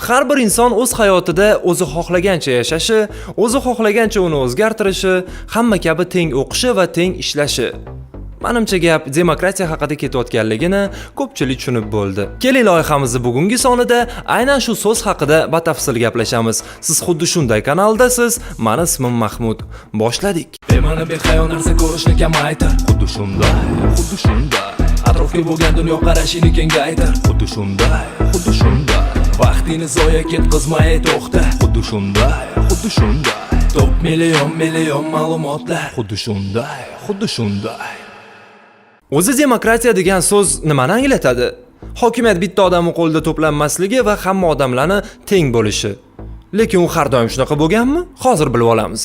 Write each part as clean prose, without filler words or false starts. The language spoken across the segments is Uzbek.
Har bir inson o'z hayotida o'zi xohlagancha yashashi, o'zi xohlagancha uni o'zgartirishi, hamma kabi teng o'qishi va teng ishlashi. Menimcha gap demokratiya haqida ketayotganligini ko'pchilik tushunib bo'ldi. Keling, loyihamizni bugungi sonida aynan shu so'z haqida batafsil gaplashamiz. Siz xuddi shunday kanaldasiz. Meni ismim Mahmud. Boshladik. Bema'ni behayo narsa ko'rishni kamaytir. Xuddi shunday, xuddi shunday. Atrofga bo'lgan dunyo qarashini kengaytir. Xuddi shunday, xuddi shunday. Vaqtini zoya ketkazmay to'xta. Xuddi shunday, xuddi shunday. Top million ma'lumotlar. Xuddi shunday, xuddi shunday. O'zi demokratiya degan so'z nimani anglatadi? Hokimiyat bitta odamning qo'lida to'planmasligi va hamma odamlarni teng bo'lishi. Lekin u har doim shunaqa bo'lganmi? Hozir bilib olamiz.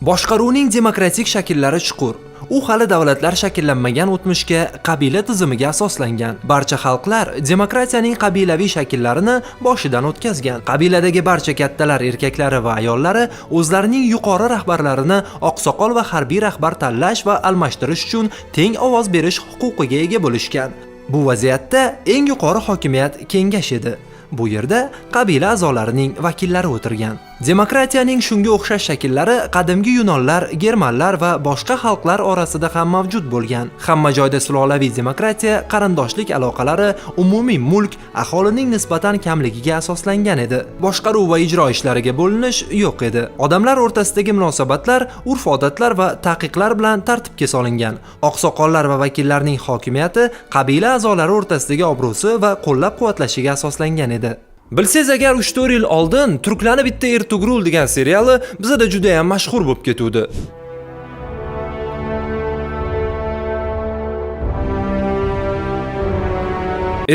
Boshqaruvning demokratik shakllari chuqur. U hali davlatlar shakllanmagan o'tmishga, qabila tizimiga asoslangan. Barcha xalqlar demokratiyaning qabilaviy shakllarini boshidan o'tkazgan. Qabiladagi barcha kattalar, erkaklari va ayollari o'zlarining yuqori rahbarlarini oqsoqol va harbiy rahbar tanlash va almashtirish uchun teng ovoz berish huquqiga ega bo'lishgan. Bu vaziyatda eng yuqori hokimiyat kengash edi. Bu yerda qabila a'zolarining vakillari o'tirgan. Demokratiyaning shunga o'xshash shakllari qadimgi Yunonlar, Germanlar va boshqa xalqlar orasida ham mavjud bo'lgan. Hamma joyda sulolaviy demokratiya, qarindoshlik aloqalari, umumiy mulk aholining nisbatan kamligiga asoslangan edi. Boshqaruv va ijro ishlariga bo'linish yo'q edi. Odamlar o'rtasidagi munosabatlar, urf-odatlar va taqiqlar bilan tartibga solingan. Oqsoqollar va vakillarning hokimiyati qabila a'zolari o'rtasidagi obro'si va qo'llab-quvvatlashiga asoslangan edi. Bilsangiz agar 3-4 yil oldin Turklarni bitta Ertugrul degan seriali bizda juda ham mashhur bo'lib ketuvdi.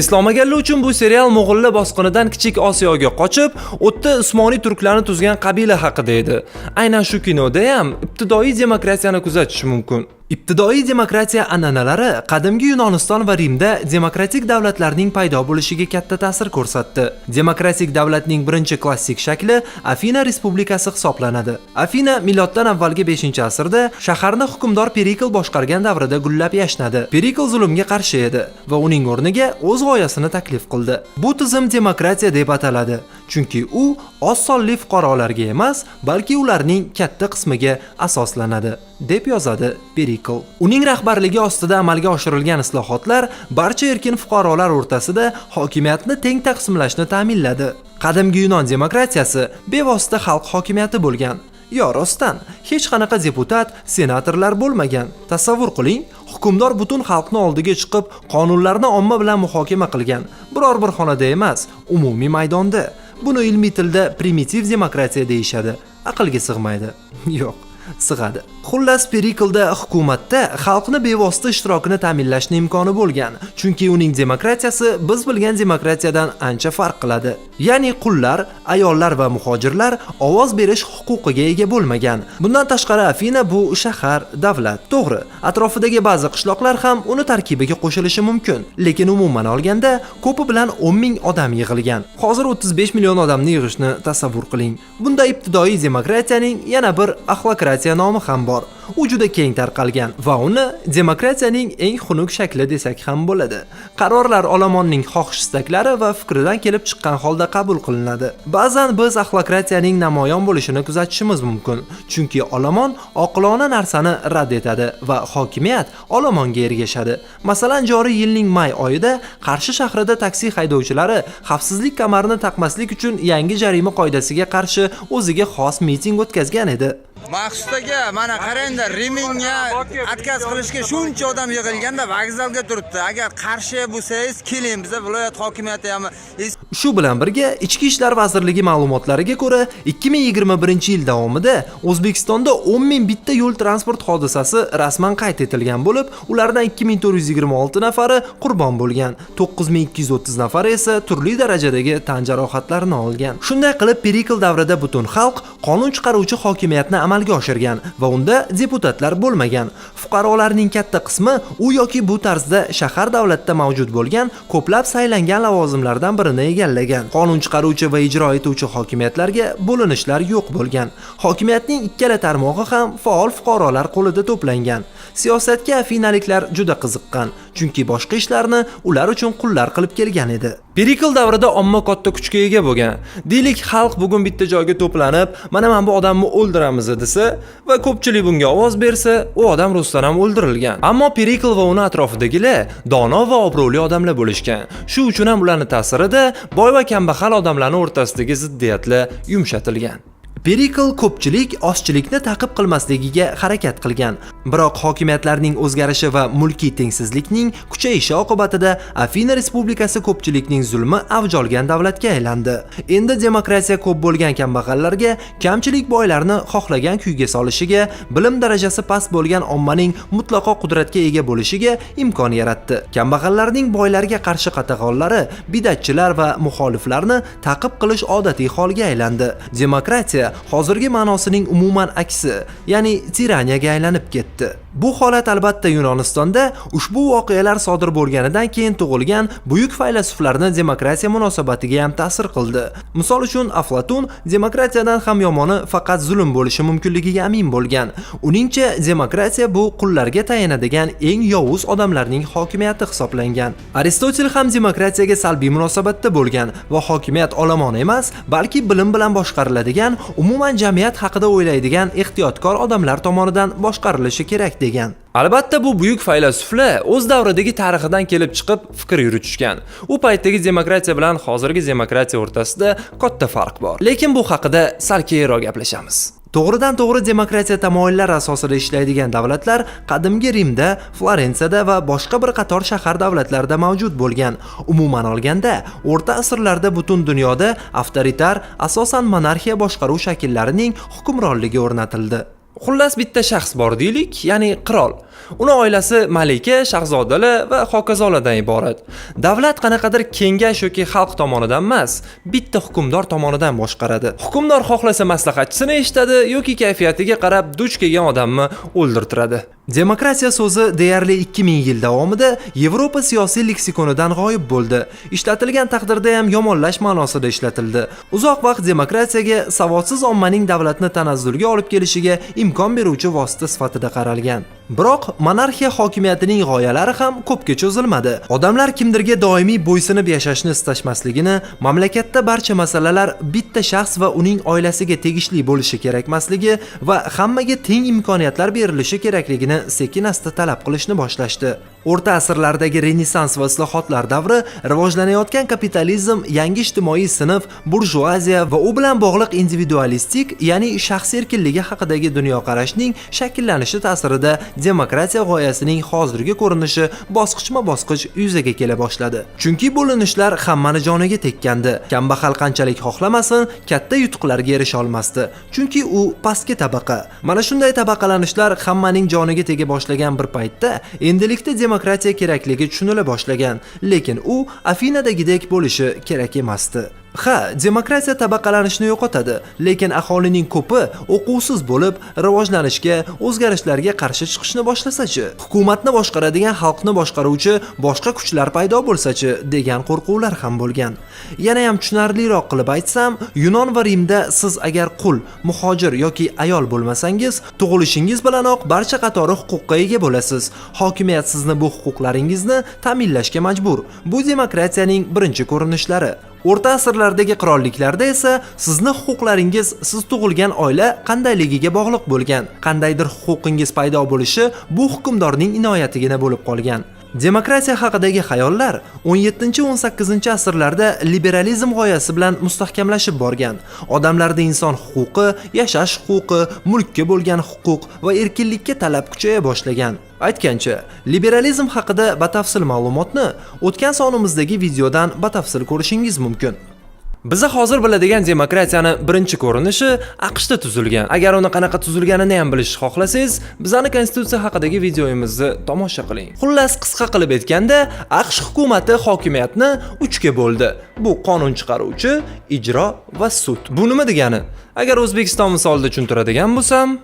Eslamaganlar uchun bu serial Mo'g'ullar bosqinidan Kichik Osiyoga qochib, o'tda Usmoniy turklarni tuzgan qabila haqida edi. Aynan shu kinoda ham ibtidoiy demokratiyani kuzatish mumkin. Ibtidoiy demokratiya an'analari qadimgi Yunoniston va Rimda demokratik davlatlarning paydo bo'lishiga katta ta'sir ko'rsatdi. Demokratik davlatning birinchi klassik shakli Afina Respublikasi hisoblanadi. Afina miloddan avvalgi 5-asrda shaharni hukmdor Perikl boshqargan davrida gullab yashnadi. Perikl zulmga qarshi edi va uning o'rniga o'z g'oyasini taklif qildi. Bu tizim demokratiya deb ataladi, chunki u oz sonli fuqarolarga emas, balki ularning katta qismiga asoslanadi, deb yozadi Perikl. Uning rahbarligi ostida amalga oshirilgan islohotlar barcha erkin fuqarolar o'rtasida hokimiyatni teng taqsimlashni ta'minladi. Qadimgi Yunon demokratiyasi bevosita xalq hokimiyati bo'lgan. Yo rostdan, hech qanaqa deputat, senatorlar bo'lmagan. Tasavvur qiling, hukmdor butun xalqni oldiga chiqib, qonunlarni omma bilan muhokama qilgan. Biror bir xonada emas, umumiy maydonda. Buni ilmiy tilda primitiv demokratiya deyishadi. Aqlga sig'maydi. Yo'q, sig'adi. Xullas, Periklda hukumatda xalqni bevosita ishtirokini ta'minlashning imkoni bo'lgan, chunki uning demokratiyasi biz bilgan demokratiyadan ancha farq qiladi. Ya'ni qullar, ayollar va muhojirlar ovoz berish huquqiga ega bo'lmagan. Bundan tashqari Afina bu shahar, davlat. To'g'ri, atrofidagi ba'zi qishloqlar ham uni tarkibiga qo'shilishi mumkin, lekin umuman olganda ko'pi bilan 10 ming odam yig'ilgan. Hozir 35 million odamni yig'ishni tasavvur qiling. Bunda ibtidoiy demokratiyaning yana bir axlokratiya nomi ham bor. U juda keng tarqalgan va uni demokratiyaning eng xunuk shakli desak ham bo'ladi. Qarorlar olomonning xohish-istaklari va fikridan kelib chiqqan holda qabul qilinadi. Ba'zan biz axlokratiyaning namoyon bo'lishini kuzatishimiz mumkin, chunki olomon oqilona narsani rad etadi va hokimiyat olomonga ergashadi. Masalan, joriy yilning may oyida Qarshi shahrida taksi haydovchilari xavfsizlik kamarini taqmaslik uchun yangi jarima qoidasiga qarshi o'ziga xos miting o'tkazgan edi. Maqsudaga mana qarangda, Rimga atkaz qilishga shuncha odam yig'ilganda vokzalga turibdi. Agar qarshi bo'lsangiz, keling, biza viloyat hokimiyati ham. Shu bilan birga Ichki ishlar vazirligi ma'lumotlariga ko'ra, 2021-yil davomida O'zbekistonda 10 ming bitta yo'l transport hodisasi rasman qayd etilgan bo'lib, ulardan 2426 nafari qurbon bo'lgan, 9230 nafari esa turli darajadagi tan jarohatlarini olgan. Shunday qilib, Perikl davrida butun xalq qonun chiqaruvchi hokimiyatni amalga oshirgan va unda deputatlar bo'lmagan. Fuqarolarning katta qismi u yoki bu tarzda shahar davlatda mavjud bo'lgan ko'plab saylangan lavozimlardan birini egallagan. Qonun chiqaruvchi va ijro etuvchi hokimiyatlarga bo'linishlar yo'q bo'lgan. Hokimiyatning ikkala tarmog'i ham faol fuqarolar qo'lida to'plangan. Siyosatga afinaliklar juda qiziqqan, chunki boshqa ishlarni ular uchun qullar qilib kelgan edi. Perikl davrida omma katta kuchga ega bo'lgan. Deylik, xalq bugun bitta joyga to'planib, mana bu odamni o'ldiramiz desa va ko'pchilik bunga ovoz bersa, u odam rostdan ham o'ldirilgan. Ammo Perikl va uning atrofidagilar dono va obro'li odamlar bo'lishgan. Shu uchun ham ularning ta'sirida boy va kambag'al odamlarning o'rtasidagi ziddiyatlar yumshatilgan. Perikl ko'pchilik ozchilikni ta'qib qilmasligiga harakat qilgan. Biroq hokimiyatlarning o'zgarishi va mulkiy tengsizlikning kuchayishi oqibatida Afina Respublikasi ko'pchilikning zulmi avj olgan davlatga aylandi. Endi demokratiya ko'p bo'lgan kambag'allarga, kamchilik boylarni xohlagan kuyga solishiga, bilim darajasi past bo'lgan ommaning mutlaqo qudratga ega bo'lishiga imkon yaratdi. Kambag'allarning boylarga qarshi qatag'onlari, bidatchilar va muxoliflarni ta'qib qilish odatiy holga aylandi. Demokratiya hozirgi ma'nosining umuman aksi, ya'ni tiraniyaga aylanib ketdi. Bu holat albatta Yunonistonda ushbu voqealar sodir bo'lganidan keyin tug'ilgan buyuk faylasuflarni demokratiya munosabatiga ham ta'sir qildi. Misol uchun Aflatun demokratiyadan ham yomoni faqat zulm bo'lishi mumkinligiga amin bo'lgan. Uningcha demokratiya bu qullarga tayinadigan eng yovuz odamlarning hokimiyati hisoblangan. Aristotel ham demokratiyaga salbiy munosabatda bo'lgan va hokimiyat olomon emas, balki bilim bilan boshqariladigan, umuman jamiyat haqida o'ylaydigan ehtiyotkor odamlar tomonidan boshqarilishi kerak degan. Albatta bu buyuk faylasuflar o'z davridagi tarixidan kelib chiqib fikr yuritishgan. U paytdagi demokratiya bilan hozirgi demokratiya o'rtasida katta farq bor. Lekin bu haqida sal keyinroq gaplashamiz. To'g'ridan to'g'ri demokratiya tamoyillari asosida ishlaydigan davlatlar qadimgi Rimda, Florensiyada va boshqa bir qator shahar davlatlarida mavjud bo'lgan. Umuman olganda, o'rta asrlarda butun dunyoda avtoritar, asosan monarxiya boshqaruv shakllarining hukmronligi o'rnatildi. Xullas bitta shaxs bor deylik, ya'ni qirol. Uni oilasi malika, shahzodalar va hokazolardan iborat. Davlat qanaqadir kengash yoki xalq tomonidan emas, bitta hukmdor tomonidan boshqaradi. Hukmdor xohlasa maslahatchisini eshitadi yoki kayfiyatiga qarab duch kelgan odamni o'ldirtiradi. Demokratiya so'zi deyarli 2000 yil davomida Yevropa siyosiy leksikonidan g'oyib bo'ldi. Ishlatilgan taqdirda ham yomonlash ma'nosida ishlatildi. Uzoq vaqt demokratiyaga savodsiz ommaning davlatni tanazzulga olib kelishiga imkon beruvchi vosita sifatida qaralgan. Biroq monarxiya hokimiyatining g'oyalari ham ko'pga cho'zilmadi. Odamlar kimdirga doimiy bo'ysunib yashashni istashmasligini, mamlakatda barcha masalalar bitta shaxs va uning oilasiga tegishli bo'lishi kerakmasligi va hammaga teng imkoniyatlar berilishi kerakligini sekin-asta talab qilishni boshlashdi. O'rta asrlardagi Renessans va islohotlar davri rivojlanayotgan kapitalizm, yangi ijtimoiy sinf, burjuaziya va u bilan bog'liq individualistik, ya'ni shaxs erkinligi haqidagi dunyoqarashning shakllanishi ta'sirida demokratiya g'oyasining hozirgi ko'rinishi bosqichma-bosqich yuzaga kela boshladi. Chunki bo'linishlar hammani joniga tekkandi. Kambag'al qanchalik xohlamasin, katta yutuqlarga erisha olmasdi. Chunki u pastki tabaqa. Mana shunday tabaqalanishlar hammaning joniga tega boshlagan bir paytda endilikda demokratiya kerakligi tushunila boshlagan, lekin u Afinadagidek bo'lishi kerak emasdi. Ha, demokratiya tabaqalanishni yo'qotadi, lekin aholining ko'pi o'quvsiz bo'lib, rivojlanishga, o'zgarishlarga qarshi chiqishni boshlasachi, hukumatni boshqaradigan xalqni boshqaruvchi boshqa kuchlar paydo bo'lsachi degan qo'rquvlar ham bo'lgan. Yana ham tushunarliroq qilib aytsam, Yunon va Rimda siz agar qul, muhojir yoki ayol bo'lmasangiz, tug'ilishingiz bilanoq barcha qatori huquqqa ega bo'lasiz. Hokimiyat sizni bu huquqlaringizni ta'minlashga majbur. Bu demokratiyaning birinchi ko'rinishlari. O'rta asrlardagi qirolliklarda esa sizni huquqlaringiz siz tug'ilgan oila qandayligiga bog'liq bo'lgan. Qandaydir huquqingiz paydo bo'lishi bu hukmdorning inoyatigina bo'lib qolgan. Demokratiya haqidagi xayollar 17-18 asrlarda liberalizm g'oyasi bilan mustahkamlashib borgan. Odamlarda inson huquqi, yashash huquqi, mulkka bo'lgan huquq va erkinlikka talab kuchaya boshlagan. Aytgancha, liberalizm haqida batafsil ma'lumotni o'tgan sonimizdagi videodan batafsil ko'rishingiz mumkin. Biza hozir biladigan demokratiyani birinchi ko'rinishi AQShda tuzilgan. Agar uni qanaqa tuzilganini ham bilishni xohlasangiz, bizning konstitutsiya haqidagi videomizni tomosha qiling. Xullas, qisqa qilib aytganda, AQSh hukumati hokimiyatni 3 ga bo'ldi. Bu qonun chiqaruvchi, ijro va sud. Bu nima degani? Agar O'zbekiston misolida tushuntiradigan bo'lsam,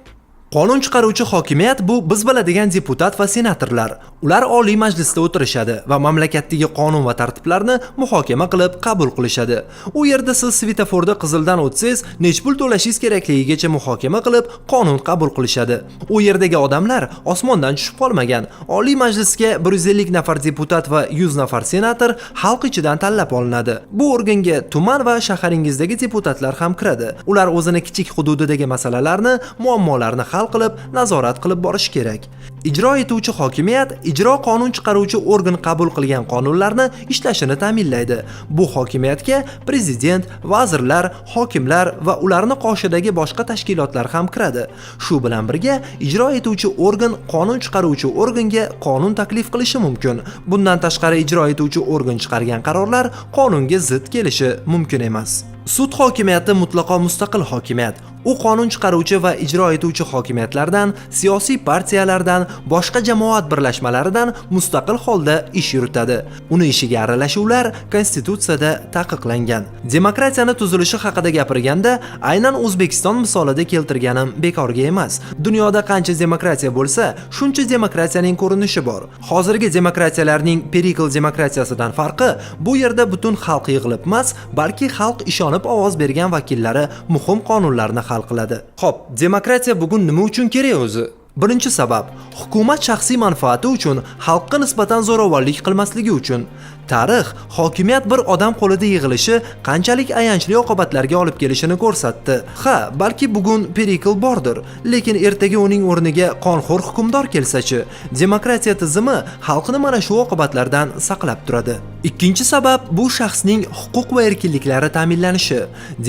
Qonun chiqaruvchi hokimiyat bu biz biladigan deputat va senatorlar. Ular Oliy Majlisda o'tirishadi va mamlakatdagi qonun va tartiblarni muhokama qilib qabul qilishadi. U yerda siz svetoforda qizildan o'tsangiz, nech pul to'lashingiz kerakligigacha muhokama qilib qonun qabul qilishadi. U yerdagi odamlar osmondan tushib qolmagan. Oliy Majlisga 150 nafar deputat va 100 nafar senator xalq ichidan tanlab olinadi. Bu organga tuman va shaharingizdagi deputatlar ham kiradi. Ular o'zini kichik hududidagi masalalarni, muammolarni hal qilib, nazorat qilib borish kerak. Ijro etuvchi hokimiyat ijro qonun chiqaruvchi organ qabul qilgan qonunlarni ishlashini ta'minlaydi. Bu hokimiyatga prezident, vazirlar, hokimlar va ularni qoshidagi boshqa tashkilotlar ham kiradi. Shu bilan birga ijro etuvchi organ qonun chiqaruvchi organga qonun taklif qilishi mumkin. Bundan tashqari ijro etuvchi organ chiqargan qarorlar qonunga zid kelishi mumkin emas. Sud hokimiyati mutlaqo mustaqil hokimiyat. U qonun chiqaruvchi va ijro etuvchi hokimiyatlardan, siyosiy partiyalardan, boshqa jamoat birlashmalaridan mustaqil holda ish yuritadi. Uni ishiga aralashuvlar konstitutsiyada taqiqlangan. Demokratiyani tuzilishi haqida gapirganda, aynan O'zbekiston misolida keltirganim bekorga emas. Dunyoda qancha demokratiya bo'lsa, shuncha demokratiyaning ko'rinishi bor. Hozirgi demokratiyalarning perikl demokratiyasidan farqi, bu yerda butun xalq yig'ilib emas, balki xalq ishonib ovoz bergan vakillari muhim qonunlarni hal qiladi. Xo'p, demokratiya bugun nima uchun kerak o'zi? Birinchi sabab, hukumat shaxsiy manfaati uchun xalqqa nisbatan zo'ravonlik qilmasligi uchun. Tarix hokimiyat bir odam qo'lida yig'ilishi qanchalik ayanchli oqibatlarga olib kelishini ko'rsatdi. Ha, balki bugun perikl bordir, lekin ertaga uning o'rniga qonxo'r hukmdor kelsa-chi, demokratiya tizimi xalqni mana shu oqibatlardan saqlab turadi. Ikkinchi sabab bu shaxsning huquq va erkinliklari ta'minlanishi.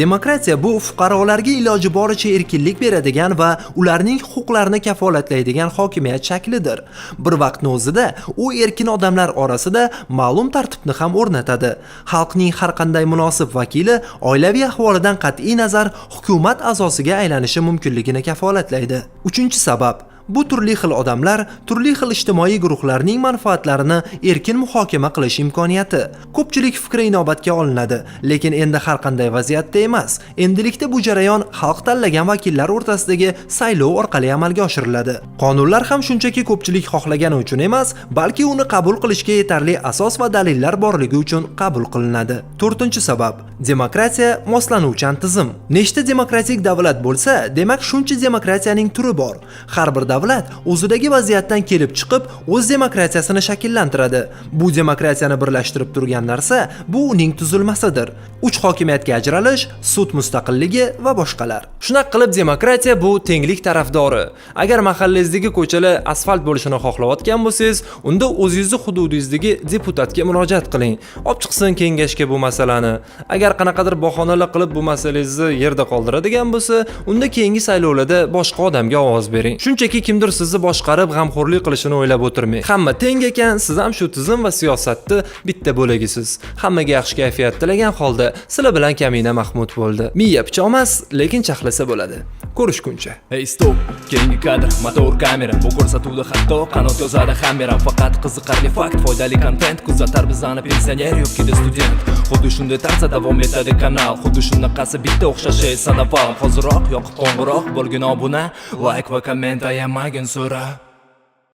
Demokratiya bu fuqarolarga iloji boricha erkinlik beradigan va ularning huquqlarini kafolatlaydigan hokimiyat shaklidir. Bir vaqtning o'zida u erkin odamlar orasida ma'lum tartibni ham o'rnatadi. Xalqning har qanday munosib vakili oilaviy ahvolidan qat'iy nazar hukumat a'zosiga aylanishi mumkinligini kafolatlaydi. Uchinchi sabab bu turli xil odamlar, turli xil ijtimoiy guruhlarning manfaatlarini erkin muhokama qilish imkoniyati. Ko'pchilik fikri inobatga olinadi, lekin endi har qanday vaziyatda emas. Endilikda bu jarayon xalq tanlagan vakillar o'rtasidagi saylov orqali amalga oshiriladi. Qonunlar ham shunchaki ko'pchilik xohlagani uchun emas, balki uni qabul qilishga yetarli asos va dalillar borligi uchun qabul qilinadi. To'rtinchi sabab, demokratiya moslanuvchan tizim. Nechta demokratik davlat bo'lsa, demak shuncha demokratiyaning turi bor. Har bir davlat o'zidagi vaziyatdan kelib chiqib, o'z demokratiyasini shakllantiradi. Bu demokratiyani birlashtirib turgan narsa bu uning tuzilmasidir. 3 hokimiyatga ajralish, sud mustaqilligi va boshqalar. Shunaqa qilib demokratiya bu tenglik tarafdori. Agar mahallangizdagi ko'chalar asfalt bo'lishini xohlayotgan bo'lsangiz, unda o'zingizni hududingizdagi deputatga murojaat qiling. Olib chiqsin kengashga bu masalani. Agar qanaqadir bahonalar qilib bu masalangizni yerda qoldiradigan bo'lsa, unda keyingi saylovlarda boshqa odamga ovoz bering. Shunchaki kimdir sizni boshqarib g'amxo'rlik qilishini o'ylab o'tirmang. Hamma teng ekan, siz ham shu tizim va siyosatda bitta bo'lagisiz. Hammaga yaxshi kayfiyat tilagan holda sizlar bilan Kamina Mahmud bo'ldi. Miya pichoqmas, lekin chaqlasa bo'ladi. Ko'rishguncha. Hey stop, keyingi kadr, motor kamera. Bu ko'rsatuvda hatto qanot yozadi hamma. Faqat qiziqarli fakt, foydali kontent kuzatar bizani pensioner yoki student. Xuddi shunday tarzda davom etadi kanal. Xuddi shunaqasi bitta o'xshashi sanaval. Hoziroq yoqib qo'ng'iroq bo'lgin obuna, like va komment ayamagin so'ra.